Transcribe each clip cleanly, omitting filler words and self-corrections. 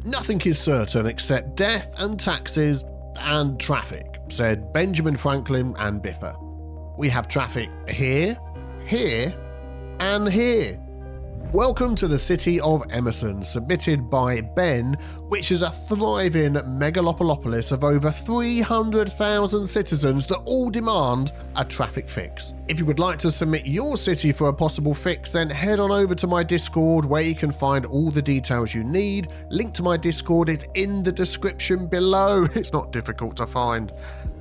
Nothing is certain except death and taxes and traffic, said Benjamin Franklin and Biffa. We have traffic here, here, and here. Welcome to the city of Emerson, submitted by Ben, which is a thriving megalopolis of over 300,000 citizens that all demand a traffic fix. If you would like to submit your city for a possible fix, then head on over to my Discord where you can find all the details you need. Link to my Discord is in the description below. It's not difficult to find.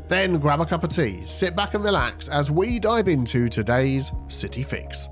Then grab a cup of tea, sit back and relax as we dive into today's city fix.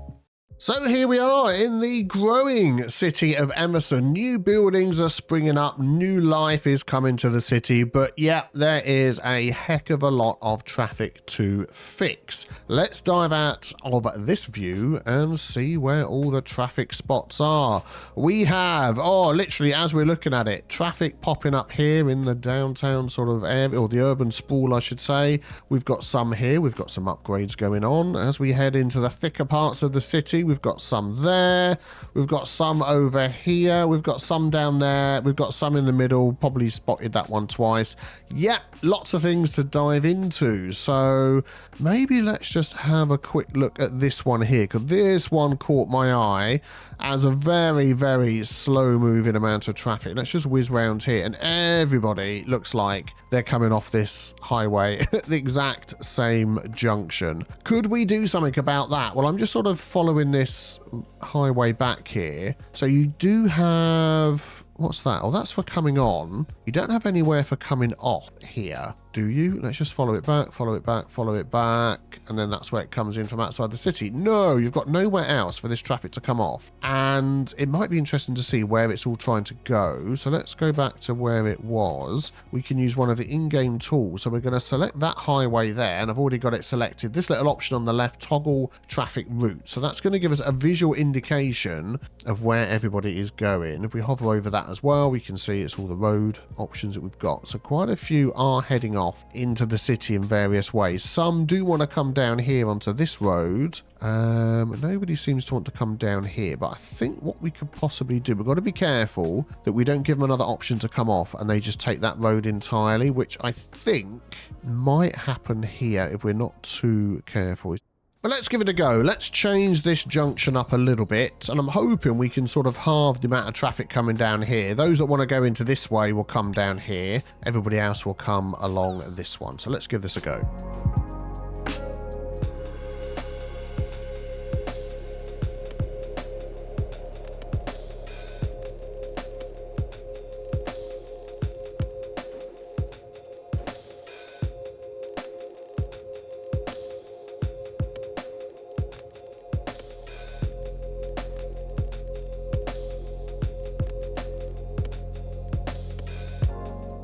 So here we are in the growing city of Emerson. New buildings are springing up, new life is coming to the city, but yeah, there is a heck of a lot of traffic to fix. Let's dive out of this view and see where all the traffic spots are. We have, literally as we're looking at it, traffic popping up here in the downtown sort of area, or the urban sprawl I should say. We've got some here, we've got some upgrades going on. As we head into the thicker parts of the city, we've got some there, we've got some over here, we've got some down there, we've got some in the middle, probably spotted that one twice. Yep, lots of things to dive into. So maybe let's just have a quick look at this one here, because this one caught my eye as a very, very slow moving amount of traffic. Let's just whiz round here, and everybody looks like they're coming off this highway at the exact same junction. Could we do something about that? Well, I'm just sort of following this highway back here. So you do have, what's that? Oh, that's for coming on. You don't have anywhere for coming off here, do you? Let's just follow it back, follow it back, follow it back, and then that's where it comes in from outside the city. No, you've got nowhere else for this traffic to come off. And it might be interesting to see where it's all trying to go. So let's go back to where it was. We can use one of the in-game tools. So we're going to select that highway there, and I've already got it selected. This little option on the left, toggle traffic route. So that's going to give us a visual indication of where everybody is going. If we hover over that as well, we can see it's all the road options that we've got. So quite a few are heading off into the city in various ways. Some do want to come down here onto this road. Nobody seems to want to come down here, but I think what we could possibly do, we've got to be careful that we don't give them another option to come off and they just take that road entirely, which I think might happen here if we're not too careful. But let's give it a go. Let's change this junction up a little bit, and I'm hoping we can sort of halve the amount of traffic coming down here. Those that want to go into this way will come down here. Everybody else will come along this one. So let's give this a go.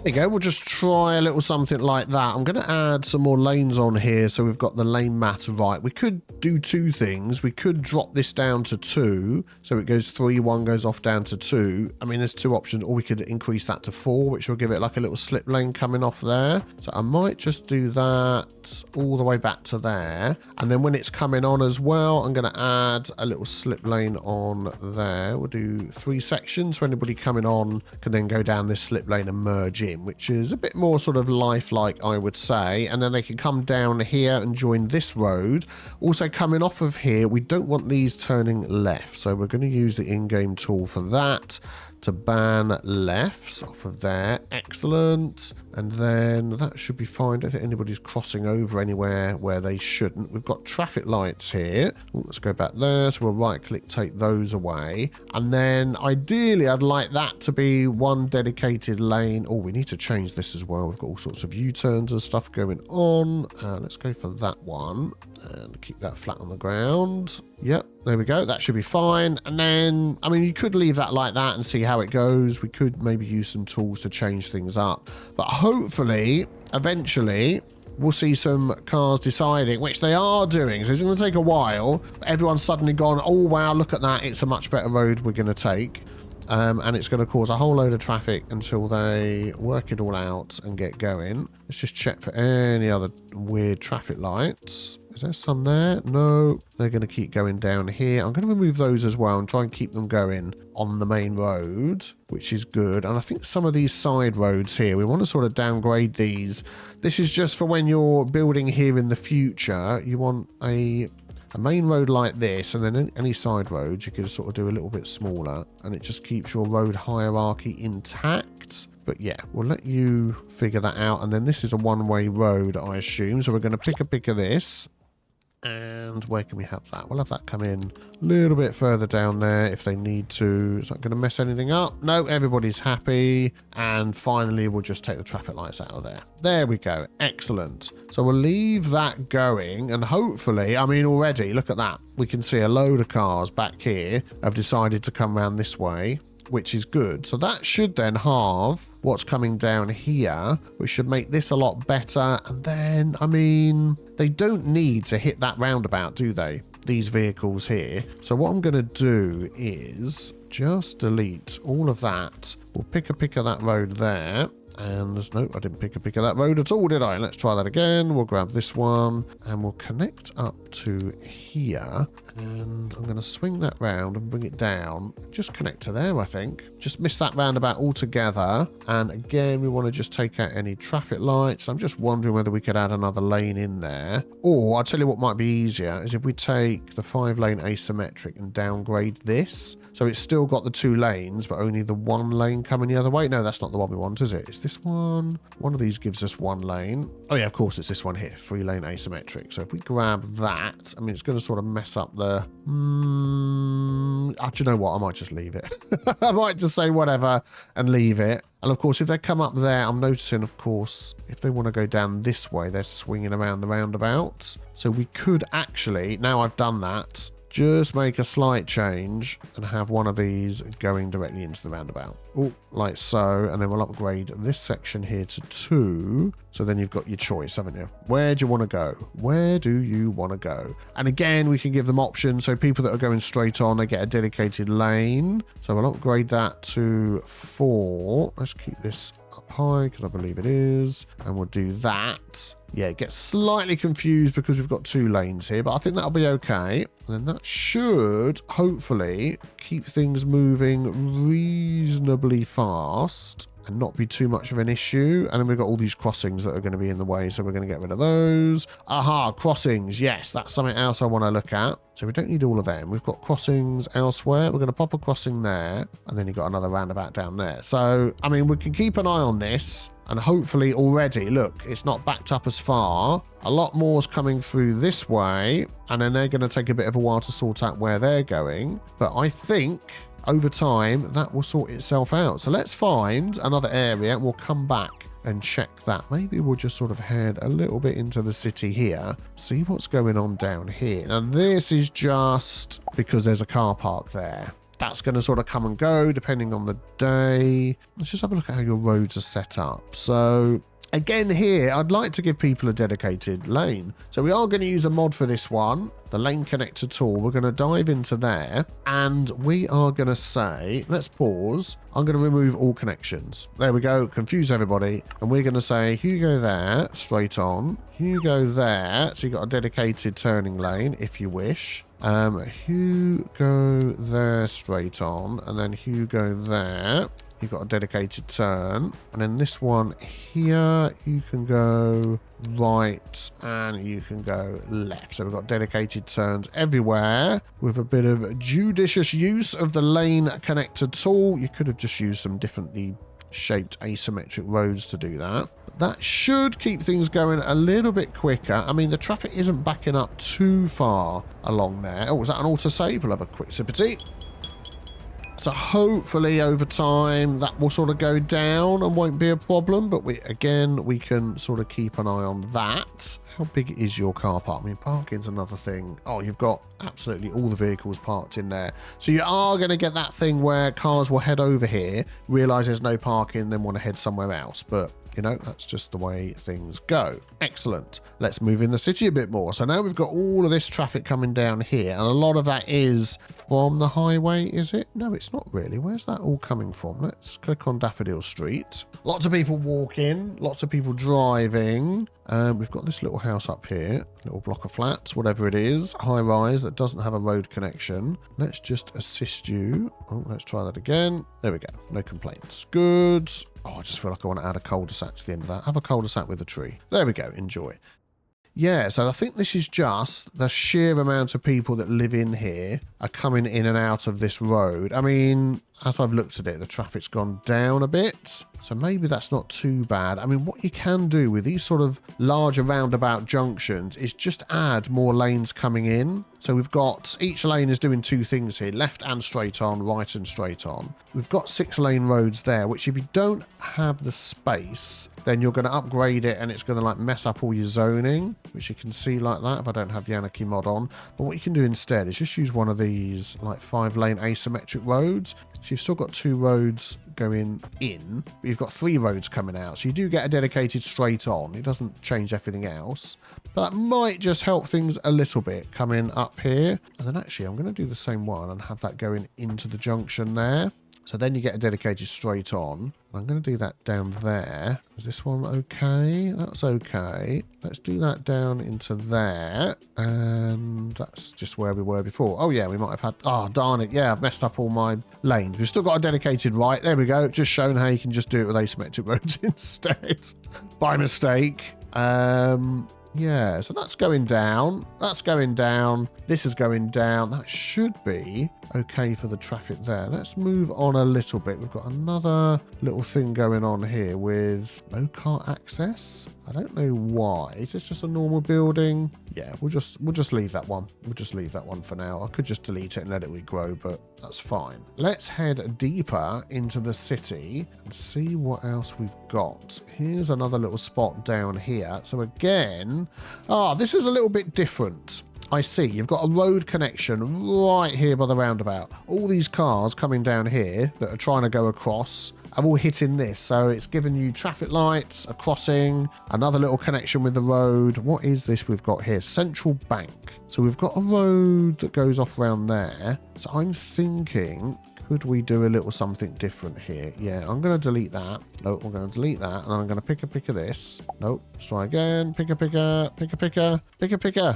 There you go, we'll just try a little something like that. I'm going to add some more lanes on here so we've got the lane math right. We could do two things. We could drop this down to 2, so it goes 3, 1 goes off down to 2. I mean, there's 2 options, or we could increase that to 4, which will give it like a little slip lane coming off there. So I might just do that all the way back to there. And then when it's coming on as well, I'm going to add a little slip lane on there. We'll do 3 sections, so anybody coming on can then go down this slip lane and merge in, which is a bit more sort of lifelike, I would say. And then they can come down here and join this road. Also coming off of here, we don't want these turning left, so we're going to use the in-game tool for that to ban lefts off of there. Excellent. And then that should be fine. I don't think anybody's crossing over anywhere where they shouldn't. We've got traffic lights here. Ooh, let's go back there. So we'll right click, take those away. And then ideally I'd like that to be one dedicated lane. Oh, we need to change this as well. We've got all sorts of U-turns and stuff going on. Let's go for that one and keep that flat on the ground. Yep, there we go. That should be fine. And then, I mean, you could leave that like that and see how it goes. We could maybe use some tools to change things up. But hopefully, eventually, we'll see some cars deciding, which they are doing. So it's going to take a while. Everyone's suddenly gone, oh, wow, look at that. It's a much better road we're going to take. And it's going to cause a whole load of traffic until they work it all out and get going. Let's just check for any other weird traffic lights. Is there some there? No. They're going to keep going down here. I'm going to remove those as well and try and keep them going on the main road, which is good. And I think some of these side roads here, we want to sort of downgrade these. This is just for when you're building here in the future. You want a main road like this, and then any side roads you could sort of do a little bit smaller, and it just keeps your road hierarchy intact. But yeah, we'll let you figure that out. And then this is a one-way road, I assume. So we're going to pick a pick of this. And where can we have that? We'll have that come in a little bit further down there if they need to. Is that going to mess anything up? No, everybody's happy. And finally, we'll just take the traffic lights out of there. There we go. Excellent. So we'll leave that going. And hopefully, I mean, already, look at that. We can see a load of cars back here have decided to come around this way, which is good. So that should then halve what's coming down here, which should make this a lot better. And then, I mean, they don't need to hit that roundabout, do they? These vehicles here. So what I'm going to do is just delete all of that. We'll pick a pick of that road there. And there's no, I didn't pick a pick of that road at all, did I? Let's try that again. We'll grab this one and we'll connect up to here. And I'm going to swing that round and bring it down. Just connect to there, I think. Just miss that roundabout altogether. And again, we want to just take out any traffic lights. I'm just wondering whether we could add another lane in there. Or I'll tell you what might be easier is if we take the 5-lane asymmetric and downgrade this. So it's still got the 2 lanes, but only the 1 lane coming the other way. No, that's not the one we want, is it? It's this one. One of these gives us 1 lane. Oh yeah, of course, it's this one here, 3-lane asymmetric. So if we grab that, I mean, it's going to sort of mess up the... do you know what? I might just leave it. I might just say whatever and leave it. And of course, if they come up there, I'm noticing, of course, if they want to go down this way, they're swinging around the roundabout. So we could actually, now I've done that, just make a slight change and have one of these going directly into the roundabout. Oh, like so. And then we'll upgrade this section here to 2. So then you've got your choice, haven't you? Where do you want to go? Where do you want to go? And again, we can give them options. So people that are going straight on, they get a dedicated lane. So we'll upgrade that to 4. Let's keep this up high because I believe it is. And we'll do that. Yeah, it gets slightly confused because we've got 2 lanes here, but I think that'll be okay. And then that should hopefully keep things moving reasonably fast and not be too much of an issue. And then we've got all these crossings that are going to be in the way, so we're going to get rid of those. Aha, crossings. Yes, that's something else I want to look at. So we don't need all of them. We've got crossings elsewhere. We're going to pop a crossing there, and then you've got another roundabout down there. So, I mean, we can keep an eye on this. And hopefully already, look, it's not backed up as far. A lot more is coming through this way. And then they're going to take a bit of a while to sort out where they're going. But I think over time, that will sort itself out. So let's find another area and we'll come back and check that. Maybe we'll just sort of head a little bit into the city here, see what's going on down here. Now, this is just because there's a car park there. That's going to sort of come and go depending on the day. Let's just have a look at how your roads are set up. So again here, I'd like to give people a dedicated lane. So we are going to use a mod for this one, the lane connector tool. We're going to dive into there and we are going to say, let's pause. I'm going to remove all connections. There we go. Confuse everybody. And we're going to say, you go there straight on. You go there. So you've got a dedicated turning lane if you wish. You go there straight on, and then you go there. You've got a dedicated turn. And then this one here, you can go right and you can go left. So we've got dedicated turns everywhere with a bit of judicious use of the lane connector tool. You could have just used some differently shaped asymmetric roads to do that. That should keep things going a little bit quicker. I mean, the traffic isn't backing up too far along there. Oh, was that an auto-save? We'll have a quick sip of tea. So hopefully over time that will sort of go down and won't be a problem. But we can sort of keep an eye on that. How big is your car park? I mean, parking's another thing. Oh, you've got absolutely all the vehicles parked in there. So you are going to get that thing where cars will head over here, realize there's no parking, then want to head somewhere else. But You know, that's just the way things go. Excellent. Let's move in the city a bit more. So now we've got all of this traffic coming down here, and a lot of that is from the highway, is it? No, it's not really. Where's that all coming from? Let's click on Daffodil Street. Lots of people walking, lots of people driving. We've got this little house up here, little block of flats, whatever it is, high rise that doesn't have a road connection. Let's just assist you. Oh, let's try that again. There we go. No complaints. Good. Oh, I just feel like I want to add a cul-de-sac to the end of that. Have a cul-de-sac with a tree. There we go. Enjoy. Yeah, so I think this is just the sheer amount of people that live in here are coming in and out of this road. I mean, as I've looked at it, the traffic's gone down a bit, so maybe that's not too bad. I mean, what you can do with these sort of larger roundabout junctions is just add more lanes coming in. So we've got, each lane is doing two things here, left and straight on, right and straight on. We've got 6-lane roads there, which if you don't have the space, then you're going to upgrade it and it's going to like mess up all your zoning, which you can see like that if I don't have the Anarchy mod on. But what you can do instead is just use one of these like 5-lane asymmetric roads. So you've still got 2 roads going in, but you've got 3 roads coming out. So you do get a dedicated straight on. It doesn't change everything else, but that might just help things a little bit coming up here. And then actually I'm going to do the same one and have that going into the junction there. So then you get a dedicated straight on. I'm going to do that down there. Is this one okay? That's okay. Let's do that down into there. And that's just where we were before. Oh, yeah, we might have had... Oh, darn it. Yeah, I've messed up all my lanes. We've still got a dedicated right. There we go. Just showing how you can just do it with asymmetric roads instead. By mistake. Yeah, so that's going down. That's going down. This is going down. That should be okay for the traffic there. Let's move on a little bit. We've got another little thing going on here with no car access. I don't know why. Is this just a normal building? Yeah, we'll just leave that one. We'll just leave that one for now. I could just delete it and let it regrow, but that's fine. Let's head deeper into the city and see what else we've got. Here's another little spot down here. So again, this is a little bit different. I see. You've got a road connection right here by the roundabout. All these cars coming down here that are trying to go across are all hitting this. So it's giving you traffic lights, a crossing, another little connection with the road. What is this we've got here? Central Bank. So we've got a road that goes off around there. So I'm thinking... could we do a little something different here? Yeah, I'm going to delete that. Nope, I'm going to delete that. And I'm going to pick of this. Nope. Let's try again. Pick a picker.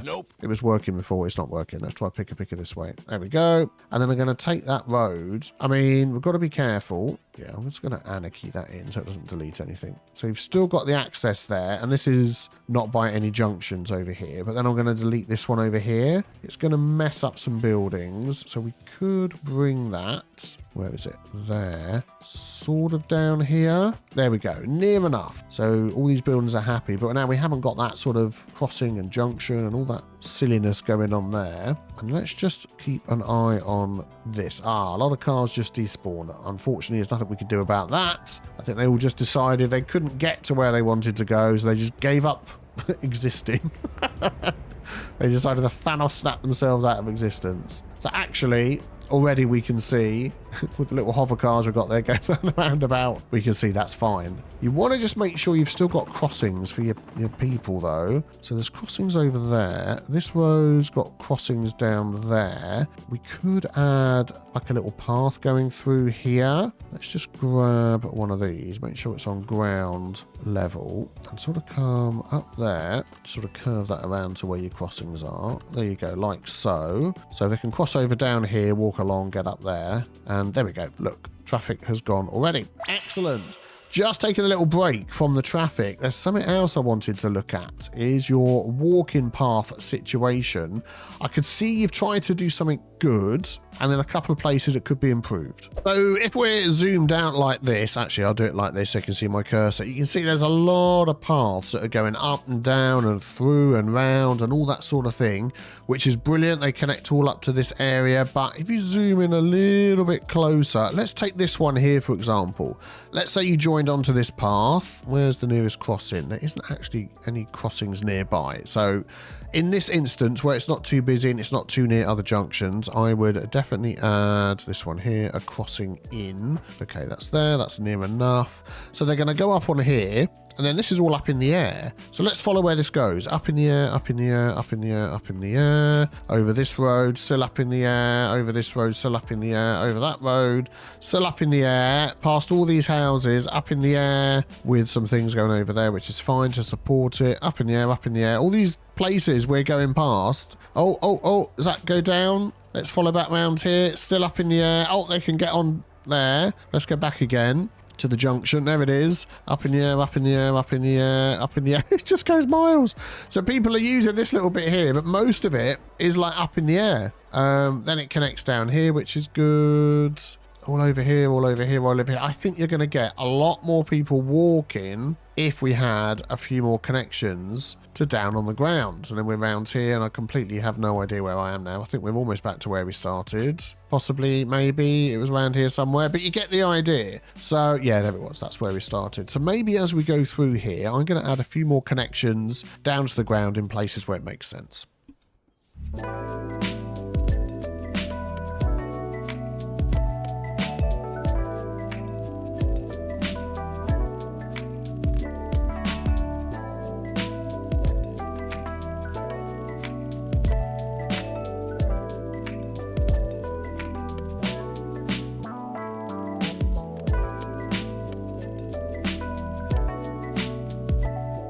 Nope. It was working before. It's not working. Let's try pick of this way. There we go. And then we're going to take that road. I mean, we've got to be careful. Yeah, I'm just going to anarchy that in so it doesn't delete anything. So you've still got the access there. And this is not by any junctions over here. But then I'm going to delete this one over here. It's going to mess up some buildings. So we could bring that. Where is it? There. Sort of down here. There we go. Near enough. So all these buildings are happy. But now we haven't got that sort of crossing and junction and all that silliness going on there. And let's just keep an eye on this. A lot of cars just despawn. Unfortunately, there's nothing we could do about that. I think they all just decided they couldn't get to where they wanted to go, so they just gave up existing. They decided to Thanos snap themselves out of existence. So actually, already we can see, with the little hover cars we've got there going around the roundabout, we can see that's fine. You want to just make sure you've still got crossings for your people, though. So there's crossings over there. This road's got crossings down there. We could add like a little path going through here. Let's just grab one of these, make sure it's on ground level, and sort of come up there, sort of curve that around to where your crossings are. There you go, like so. So they can cross over down here, walk along, get up there, and there we go. Look, traffic has gone already. Excellent. Just taking a little break from the traffic, there's something else I wanted to look at, is your walking path situation. I could see you've tried to do something good, and in a couple of places it could be improved. So if we're zoomed out like this, actually I'll do it like this so you can see my cursor. You can see there's a lot of paths that are going up and down and through and round and all that sort of thing, which is brilliant. They connect all up to this area. But if you zoom in a little bit closer, let's take this one here, for example. Let's say you joined onto this path. Where's the nearest crossing? There isn't actually any crossings nearby. So in this instance, where it's not too busy and it's not too near other junctions, I would definitely add this one here, a crossing in. Okay, that's there. That's near enough. So they're going to go up on here. And then this is all up in the air. So let's follow where this goes. Up in the air, up in the air, up in the air, up in the air. Over this road, still up in the air. Over this road, still up in the air. Over that road, still up in the air. Past all these houses, up in the air. With some things going over there, which is fine to support it. Up in the air, up in the air. All these places we're going past. Oh, does that go down? Let's follow back round here. It's still up in the air. Oh, they can get on there. Let's go back again to the junction. There it is. Up in the air, up in the air, up in the air, up in the air. It just goes miles. So people are using this little bit here, but most of it is like up in the air. Then it connects down here, which is good. All over here, all over here, all over here. I think you're going to get a lot more people walking if we had a few more connections to down on the ground. And then we're around here, and I completely have no idea where I am now. I think we're almost back to where we started. Possibly, maybe, it was around here somewhere, but you get the idea. So, yeah, there it was. That's where we started. So maybe as we go through here, I'm going to add a few more connections down to the ground in places where it makes sense.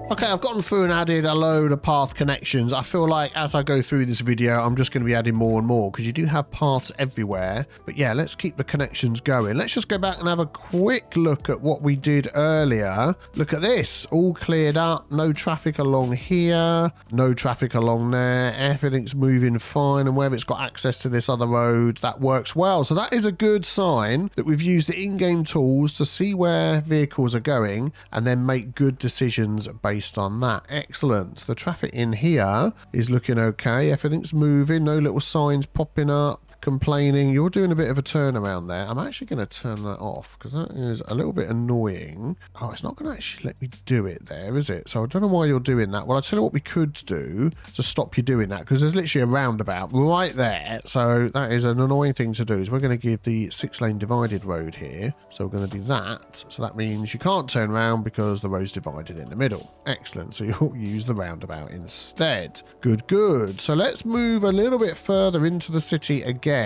Okay, I've gone through and added a load of path connections. I feel like as I go through this video, I'm just going to be adding more and more because you do have paths everywhere. But yeah, let's keep the connections going. Let's just go back and have a quick look at what we did earlier. Look at this, all cleared up. No traffic along here, no traffic along there. Everything's moving fine. And where it's got access to this other road, that works well. So that is a good sign that we've used the in-game tools to see where vehicles are going and then make good decisions based on that. Excellent. The traffic in here is looking okay. Everything's moving. No little signs popping up complaining. You're doing a bit of a turnaround there. I'm actually going to turn that off because that is a little bit annoying. Oh, it's not going to actually let me do it there, is it? So I don't know why you're doing that. Well, I'll tell you what we could do to stop you doing that, because there's literally a roundabout right there. So that is an annoying thing to do. Is we're going to give the 6-lane divided road here. So we're going to do that. So that means you can't turn around because the road's divided in the middle. Excellent. So you'll use the roundabout instead. Good, good. So let's move a little bit further into the city again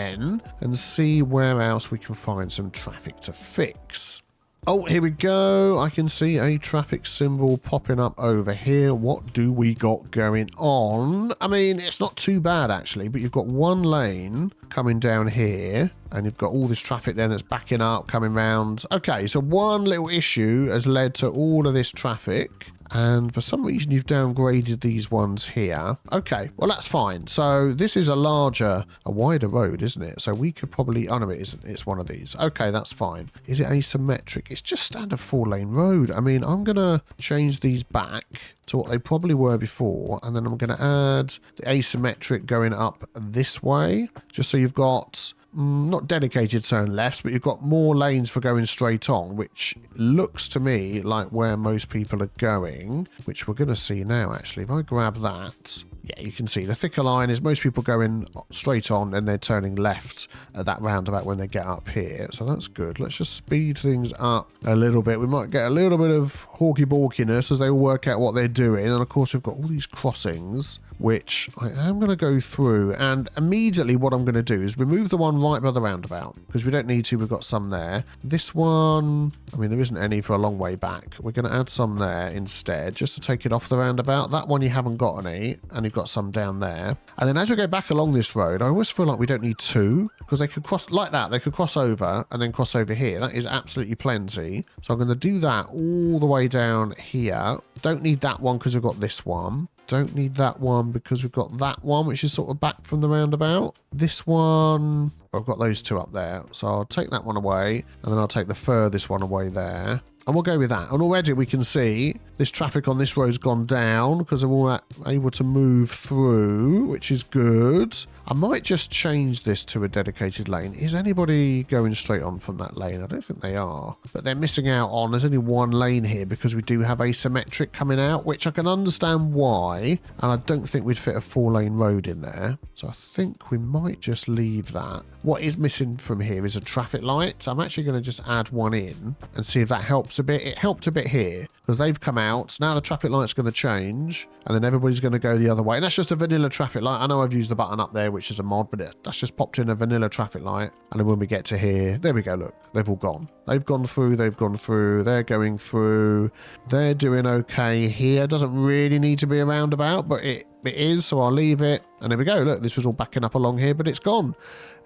and see where else we can find some traffic to fix. Oh, here we go. I can see a traffic symbol popping up over here. What do we got going on? I mean, it's not too bad actually, but you've got one lane coming down here and you've got all this traffic then that's backing up, coming round. Okay, so one little issue has led to all of this traffic. And for some reason, you've downgraded these ones here. Okay, well, that's fine. So this is a wider road, isn't it? So we could probably... Oh, no, it isn't. It's one of these. Okay, that's fine. Is it asymmetric? It's just standard 4-lane road. I mean, I'm going to change these back to what they probably were before. And then I'm going to add the asymmetric going up this way. Just so you've got... not dedicated turn lefts, but you've got more lanes for going straight on, which looks to me like where most people are going, which we're going to see now actually. If I grab that, yeah, you can see the thicker line is most people going straight on and they're turning left at that roundabout when they get up here. So that's good. Let's just speed things up a little bit. We might get a little bit of hawky-balkiness as they all work out what they're doing. And of course, we've got all these crossings, which I am going to go through. And immediately what I'm going to do is remove the one right by the roundabout because we don't need to. We've got some there. This one, I mean, there isn't any for a long way back. We're going to add some there instead just to take it off the roundabout. That one you haven't got any, and you've got some down there. And then as we go back along this road, I always feel like we don't need two because they could cross like that. They could cross over and then cross over here. That is absolutely plenty. So I'm going to do that all the way down here. Don't need that one because we've got this one. Don't need that one because we've got that one, which is sort of back from the roundabout. This one, I've got those two up there. So I'll take that one away and then I'll take the furthest one away there. And we'll go with that. And already we can see this traffic on this road's gone down because they're all able to move through, which is good. I might just change this to a dedicated lane. Is anybody going straight on from that lane? I don't think they are. But they're missing out on, there's only one lane here because we do have asymmetric coming out, which I can understand why. And I don't think we'd fit a 4-lane road in there. So I think we might just leave that. What is missing from here is a traffic light. So I'm actually going to just add one in and see if that helps a bit. It helped a bit here because because they've come out. Now the traffic light's going to change, and then everybody's going to go the other way. And that's just a vanilla traffic light. I know I've used the button up there, which is a mod, but that's just popped in a vanilla traffic light. And then when we get to here, there we go, look, they've all gone. They've gone through, they're going through, they're doing okay here. Doesn't really need to be a roundabout, but it is, so I'll leave it. And there we go, look, this was all backing up along here, but it's gone.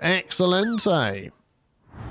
Excellente.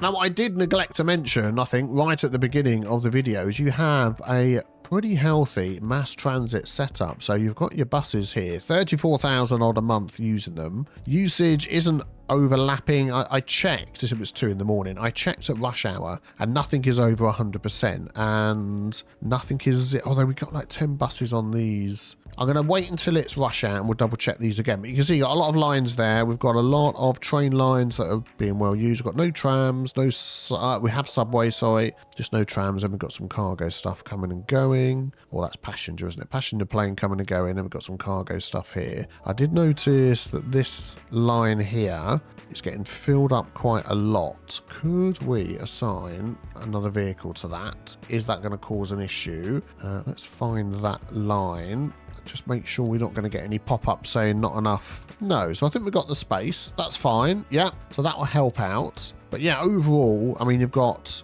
Now, what I did neglect to mention, I think, right at the beginning of the video, is you have a pretty healthy mass transit setup. So you've got your buses here, 34,000 odd a month using them. Usage isn't overlapping. I checked, as it was 2 in the morning, I checked at rush hour and nothing is over 100%, and nothing is, although we got like 10 buses on these. I'm going to wait until it's rush hour and we'll double check these again. But you can see, got a lot of lines there. We've got a lot of train lines that are being well used. We've got no trams, we have subway, sorry, just no trams. And we've got some cargo stuff coming and going. Well, that's passenger, isn't it? Passenger plane coming and going. And we've got some cargo stuff here. I did notice that this line here is getting filled up quite a lot. Could we assign another vehicle to that? Is that going to cause an issue? Let's find that line. Just make sure we're not going to get any pop-up saying not enough. No, so I think we've got the space. That's fine. Yeah, so that will help out. But yeah, overall, I mean, you've got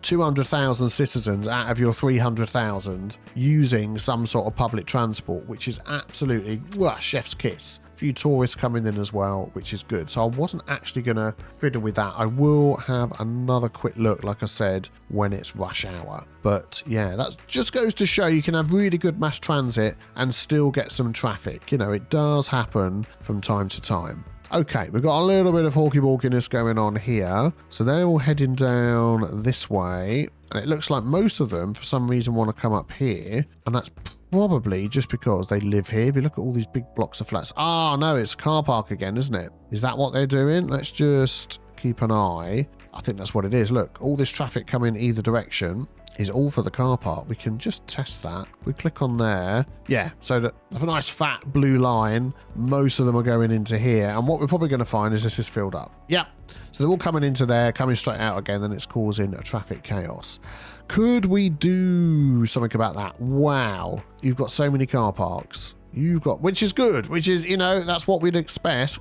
200,000 citizens out of your 300,000 using some sort of public transport, which is absolutely chef's kiss. A few tourists coming in as well, which is good. So I wasn't actually going to fiddle with that. I will have another quick look, like I said, when it's rush hour. But yeah, that just goes to show you can have really good mass transit and still get some traffic. You know, it does happen from time to time. Okay, we've got a little bit of hawky-walkiness going on here. So they're all heading down this way. And it looks like most of them, for some reason, want to come up here. And that's probably just because they live here. If you look at all these big blocks of flats. Oh, no, it's a car park again, isn't it? Is that what they're doing? Let's just keep an eye. I think that's what it is. Look, all this traffic coming either direction is all for the car park. We can just test that. We click on there. Yeah, so the nice fat blue line, most of them are going into here. And what we're probably going to find is this is filled up. Yep. So they're all coming into there, coming straight out again, then it's causing a traffic chaos. Could we do something about that? Wow. You've got so many car parks. You've got, which is good, which is, you know, that's what we'd expect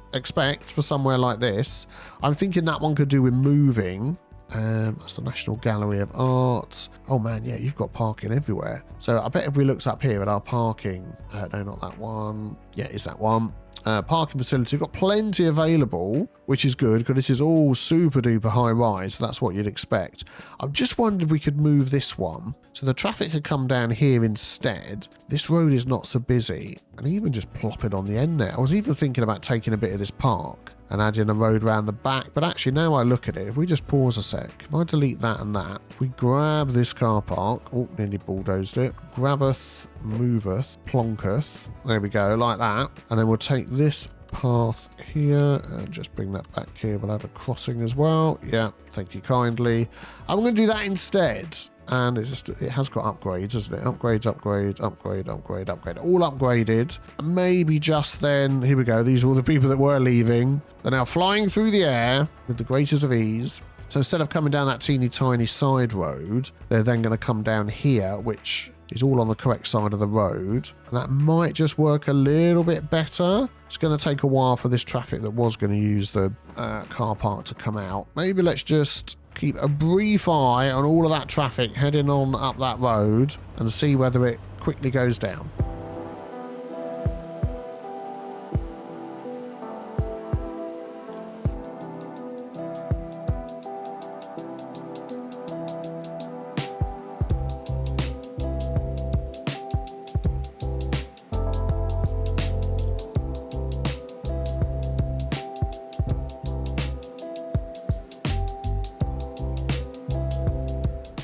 for somewhere like this. I'm thinking that one could do with moving. That's the National Gallery of Art. Oh man, yeah, you've got parking everywhere. So I bet if we looked up here at our parking, no, not that one. Yeah, it's that one. Parking facility, we've got plenty available, which is good because this is all super duper high rise. So that's what you'd expect. I've just wondered if we could move this one so the traffic could come down here instead. This road is not so busy, and even just plop it on the end there. I was even thinking about taking a bit of this park and adding a road round the back, but actually now I look at it, if we just pause a sec, if I delete that and that, if we grab this car park, oh, nearly bulldozed it, grabbeth, moveth, plonketh, there we go, like that, and then we'll take this path here and just bring that back here. We'll add a crossing as well. Yeah, thank you kindly. I'm going to do that instead. And it's just, it has got upgrades, isn't it? Upgrades, upgrade, upgrade, upgrade, upgrade. All upgraded. Maybe just then, here we go. These are all the people that were leaving. They're now flying through the air with the greatest of ease. So instead of coming down that teeny tiny side road, they're then going to come down here, which is all on the correct side of the road. And that might just work a little bit better. It's going to take a while for this traffic that was going to use the car park to come out. Maybe let's just keep a brief eye on all of that traffic heading on up that road and see whether it quickly goes down.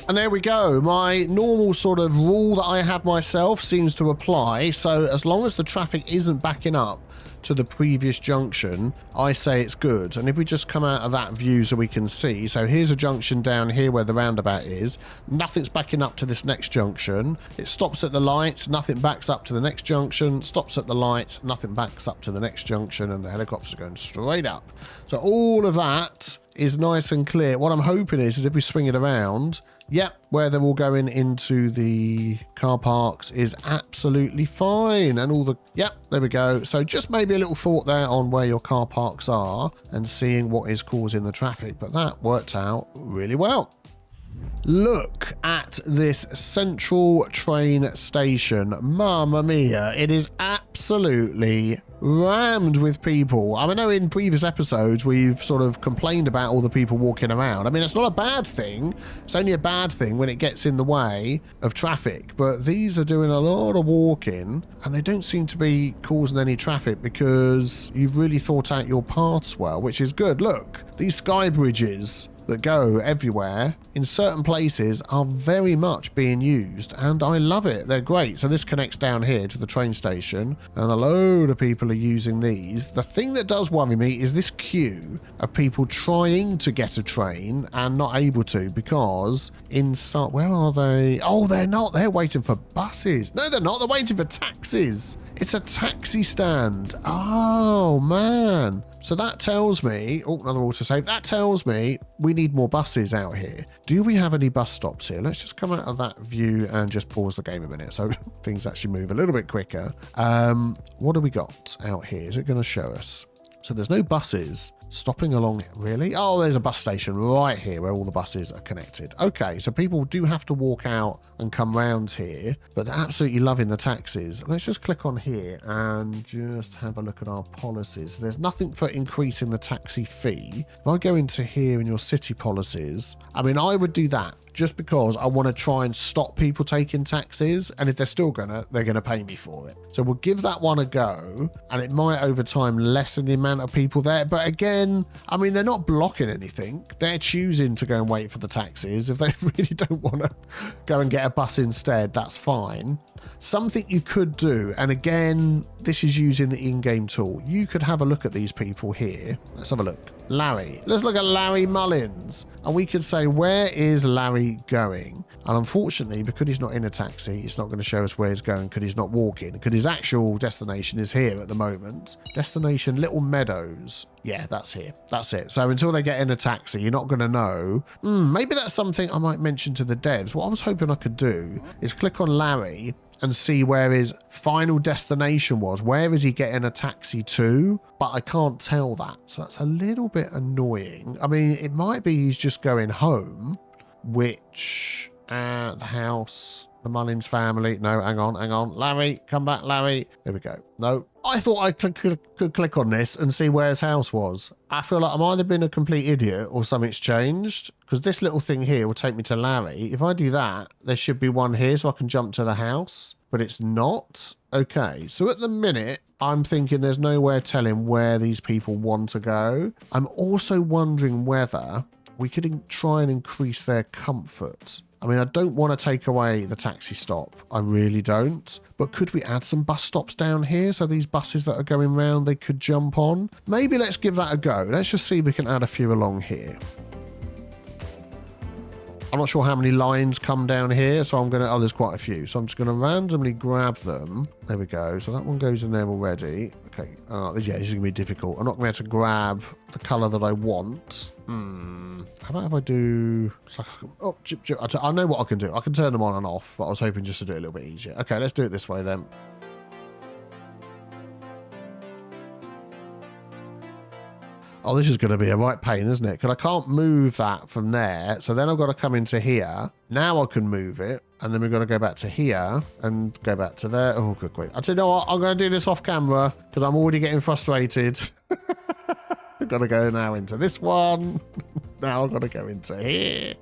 And there we go. My normal sort of rule that I have myself seems to apply. So as long as the traffic isn't backing up to the previous junction, I say it's good. And if we just come out of that view so we can see, so here's a junction down here where the roundabout is, nothing's backing up to this next junction. It stops at the lights, nothing backs up to the next junction, stops at the lights, nothing backs up to the next junction, and the helicopter's going straight up. So all of that is nice and clear. What I'm hoping is if we swing it around, Yep, where they're all going into the car parks is absolutely fine. And all the, yep, there we go. So just maybe a little thought there on where your car parks are and seeing what is causing the traffic. But that worked out really well. Look at this central train station. Mamma mia, it is absolutely rammed with people. I know in previous episodes we've sort of complained about all the people walking around. I mean, it's not a bad thing. It's only a bad thing when it gets in the way of traffic. But these are doing a lot of walking and they don't seem to be causing any traffic because you've really thought out your paths well, which is good. Look, these sky bridges that go everywhere in certain places are very much being used and I love it. They're great. So this connects down here to the train station and a load of people are using these. The thing that does worry me is this queue of people trying to get a train and not able to because inside, where are they? Oh, they're not. They're waiting for buses. No, they're not. They're waiting for taxis. It's a taxi stand. Oh, man. So that tells me, oh, another autosave, that tells me we need more buses out here. Do we have any bus stops here? Let's just come out of that view and just pause the game a minute so things actually move a little bit quicker. What do we got out here? Is it going to show us? So there's no buses stopping along, really? Oh, there's a bus station right here where all the buses are connected. Okay, so people do have to walk out and come round here, but they're absolutely loving the taxis. Let's just click on here and just have a look at our policies. There's nothing for increasing the taxi fee. If I go into here in your city policies, I mean, I would do that just because I want to try and stop people taking taxis. And if they're still they're gonna pay me for it. So we'll give that one a go and it might over time lessen the amount of people there. But again, I mean, they're not blocking anything. They're choosing to go and wait for the taxis. If they really don't want to go and get a bus instead, that's fine. Something you could do, and again, this is using the in-game tool. You could have a look at these people here. Let's have a look. Larry. Let's look at Larry Mullins. And we could say, where is Larry going? And unfortunately, because he's not in a taxi, it's not going to show us where he's going because he's not walking, because his actual destination is here at the moment. Destination Little Meadows. Yeah, that's here. That's it. So until they get in a taxi, you're not going to know. Maybe that's something I might mention to the devs. What I was hoping I could do is click on Larry and see where his final destination was. Where is he getting a taxi to? But I can't tell that. So that's a little bit annoying. I mean, it might be he's just going home, which the house, the Mullins family. No, hang on. Larry, come back, Larry. There we go. No, I thought I could click on this and see where his house was. I feel like I'm either been a complete idiot or something's changed, because this little thing here will take me to Larry. If I do that, there should be one here so I can jump to the house, but it's not. Okay, so at the minute, I'm thinking there's nowhere telling where these people want to go. I'm also wondering whether we could try and increase their comfort. I mean, I don't want to take away the taxi stop. I really don't. But could we add some bus stops down here so these buses that are going round, they could jump on? Maybe let's give that a go. Let's just see if we can add a few along here. I'm not sure how many lines come down here, so I'm going to... Oh, there's quite a few. So I'm just going to randomly grab them. There we go. So that one goes in there already. Okay. Yeah, this is going to be difficult. I'm not going to be able to grab the colour that I want. How about if I do... Oh, I know what I can do. I can turn them on and off, but I was hoping just to do it a little bit easier. Okay, let's do it this way then. Oh, this is going to be a right pain, isn't it? Because I can't move that from there. So then I've got to come into here. Now I can move it. And then we've got to go back to here and go back to there. Oh, good grief. I tell you know what? I'm going to do this off camera because I'm already getting frustrated. I've got to go now into this one. Now I've got to go into here.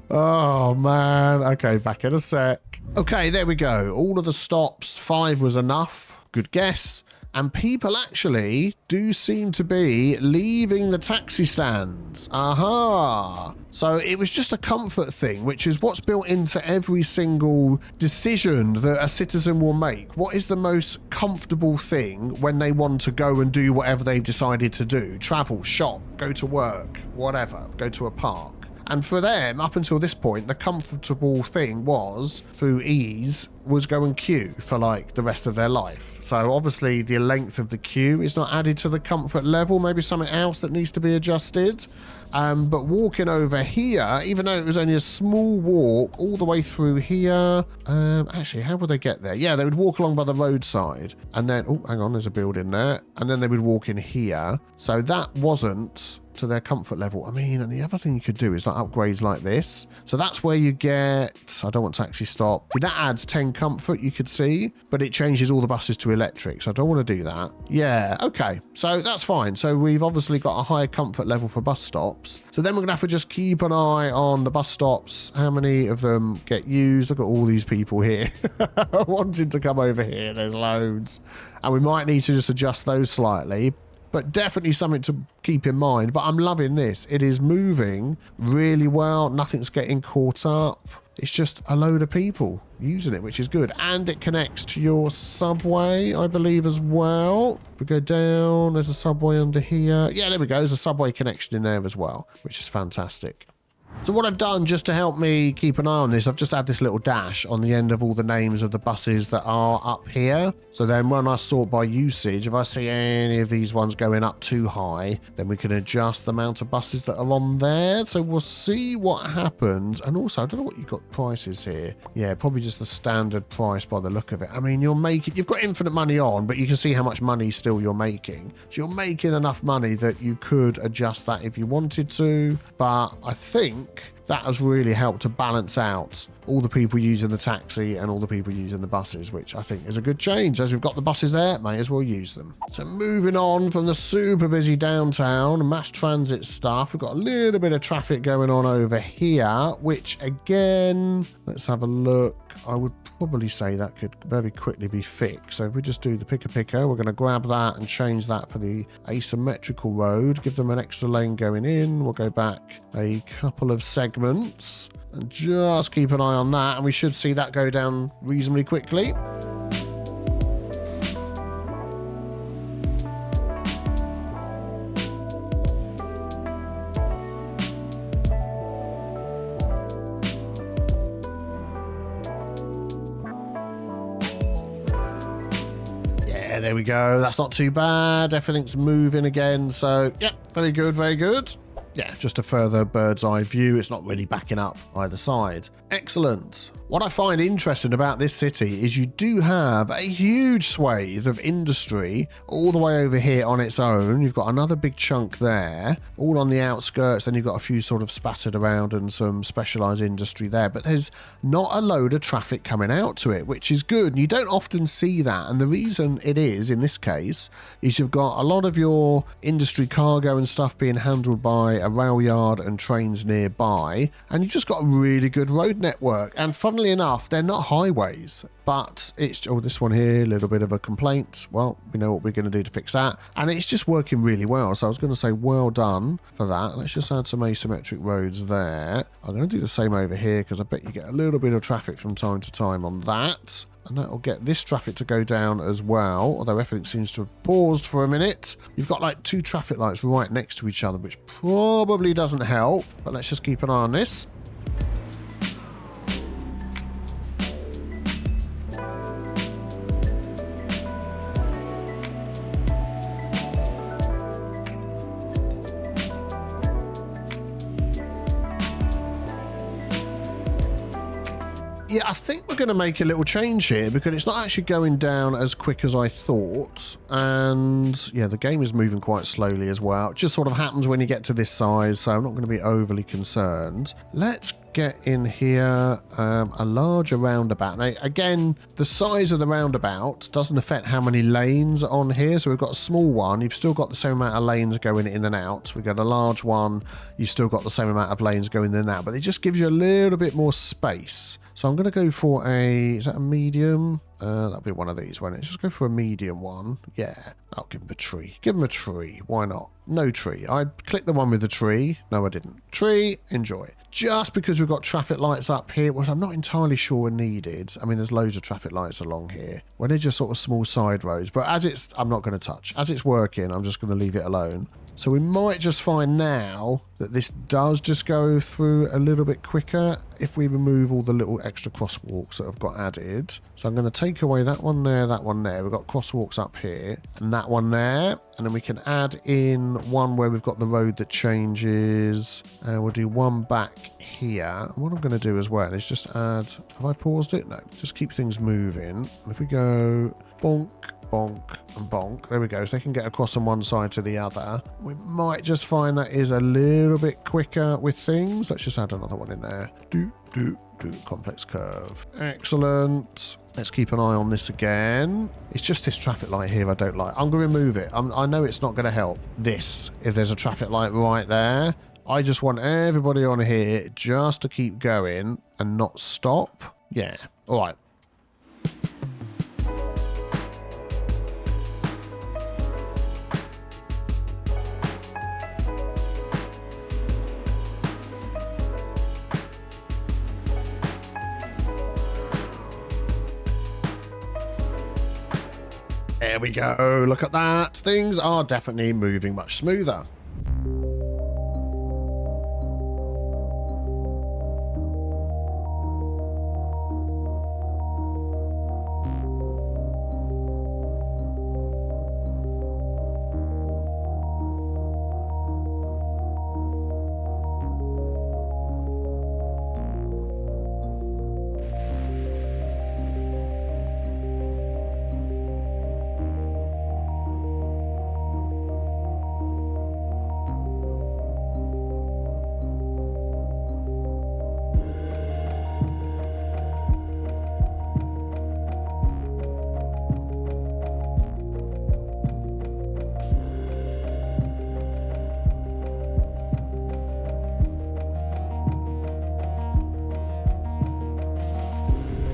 Oh, man. Okay, back in a sec. Okay, there we go. All of the stops. 5 was enough. Good guess. And people actually do seem to be leaving the taxi stands. Aha! So it was just a comfort thing, which is what's built into every single decision that a citizen will make. What is the most comfortable thing when they want to go and do whatever they've decided to do? Travel, shop, go to work, whatever, go to a park. And for them, up until this point, the comfortable thing was, through ease, was go and queue for like the rest of their life. So obviously the length of the queue is not added to the comfort level. Maybe something else that needs to be adjusted. But walking over here, even though it was only a small walk all the way through here, actually, how would they get there? Yeah, they would walk along by the roadside and then, oh, hang on, there's a building there. And then they would walk in here. So that wasn't to their comfort level. I mean, and the other thing you could do is like upgrades like this. So that's where you get, I don't want to actually stop. That adds 10 comfort, you could see, but it changes all the buses to electric. So I don't want to do that. Yeah, okay. So that's fine. So we've obviously got a higher comfort level for bus stops. So then we're going to have to just keep an eye on the bus stops. How many of them get used? Look at all these people here wanting to come over here. There's loads. And we might need to just adjust those slightly. But definitely something to keep in mind. But I'm loving this. It is moving really well. Nothing's getting caught up. It's just a load of people using it, which is good. And it connects to your subway, I believe, as well. If we go down, there's a subway under here. Yeah, there we go. There's a subway connection in there as well, which is fantastic. So what I've done just to help me keep an eye on this, I've just had this little dash on the end of all the names of the buses that are up here. So then when I sort by usage, if I see any of these ones going up too high, then we can adjust the amount of buses that are on there. So we'll see what happens. And also, I don't know what you've got prices here. Yeah, probably just the standard price by the look of it. I mean, you've got infinite money on, but you can see how much money still you're making. So you're making enough money that you could adjust that if you wanted to. But I think that has really helped to balance out all the people using the taxi and all the people using the buses, which I think is a good change. As we've got the buses there, may as well use them. So moving on from the super busy downtown mass transit stuff, we've got a little bit of traffic going on over here, which again, let's have a look. I would probably say that could very quickly be fixed. So if we just do the picker, we're going to grab that and change that for the asymmetrical road, give them an extra lane going in. We'll go back a couple of segments and just keep an eye on that. And we should see that go down reasonably quickly. There we go. That's not too bad. Everything's moving again. So, yep, very good, very good. Yeah, just a further bird's eye view. It's not really backing up either side. Excellent. What I find interesting about this city is you do have a huge swathe of industry all the way over here on its own. You've got another big chunk there, all on the outskirts. Then you've got a few sort of spattered around and some specialised industry there. But there's not a load of traffic coming out to it, which is good. You don't often see that. And the reason it is, in this case, is you've got a lot of your industry cargo and stuff being handled by a rail yard and trains nearby. And you've just got a really good road network. And funnily enough, they're not highways, but it's, oh, this one here, a little bit of a complaint. Well, we know what we're going to do to fix that. And it's just working really well. So I was going to say well done for that. Let's just add some asymmetric roads there. I'm going to do the same over here because I bet you get a little bit of traffic from time to time on that. And that will get this traffic to go down as well, although everything seems to have paused for a minute. You've got like two traffic lights right next to each other, which probably doesn't help, but let's just keep an eye on this. Yeah, I think we're going to make a little change here because it's not actually going down as quick as I thought. And yeah, the game is moving quite slowly as well. It just sort of happens when you get to this size, so I'm not going to be overly concerned. Let's get in here a larger roundabout. Now, again, the size of the roundabout doesn't affect how many lanes are on here. So we've got a small one. You've still got the same amount of lanes going in and out. We've got a large one. You've still got the same amount of lanes going in and out. But it just gives you a little bit more space. So I'm going to go for is that a medium? That'll be one of these, won't it? Just go for a medium one. Yeah, I'll give him a tree. Give him a tree. Why not? No tree. I clicked the one with the tree. No, I didn't. Tree, enjoy. Just because we've got traffic lights up here, which I'm not entirely sure are needed. I mean, there's loads of traffic lights along here. When they're just sort of small side roads. But as it's, I'm not going to touch. As it's working, I'm just going to leave it alone. So we might just find now that this does just go through a little bit quicker if we remove all the little extra crosswalks that have got added. So I'm going to take away that one there, that one there. We've got crosswalks up here and that one there. And then we can add in one where we've got the road that changes. And we'll do one back here. What I'm going to do as well is just add... Have I paused it? No. Just keep things moving. And if we go bonk, bonk and bonk, there we go, so they can get across from one side to the other. We might just find that is a little bit quicker with things. Let's just add another one in there. Complex curve. Excellent. Let's keep an eye on this again. It's just this traffic light here I don't like. I'm going to remove it. I know it's not going to help this if there's a traffic light right there. I just want everybody on here just to keep going and not stop. Yeah, all right. There we go. Look at that. Things are definitely moving much smoother.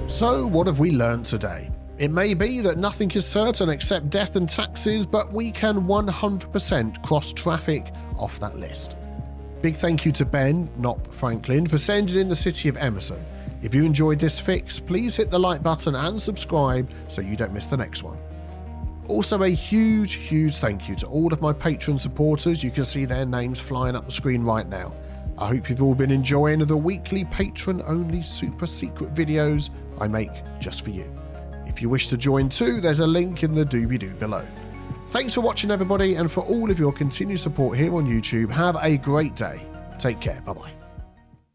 So what have we learned today? It may be that nothing is certain except death and taxes, but we can 100% cross traffic off that list. Big thank you to Ben, not Franklin, for sending in the city of Emerson. If you enjoyed this fix, please hit the like button and subscribe so you don't miss the next one. Also a huge thank you to all of my Patreon supporters. You can see their names flying up the screen right now. I hope you've all been enjoying the weekly patron-only super secret videos I make just for you. If you wish to join too, there's a link in the doobie-doo below. Thanks for watching everybody, and for all of your continued support here on YouTube, have a great day. Take care. Bye-bye.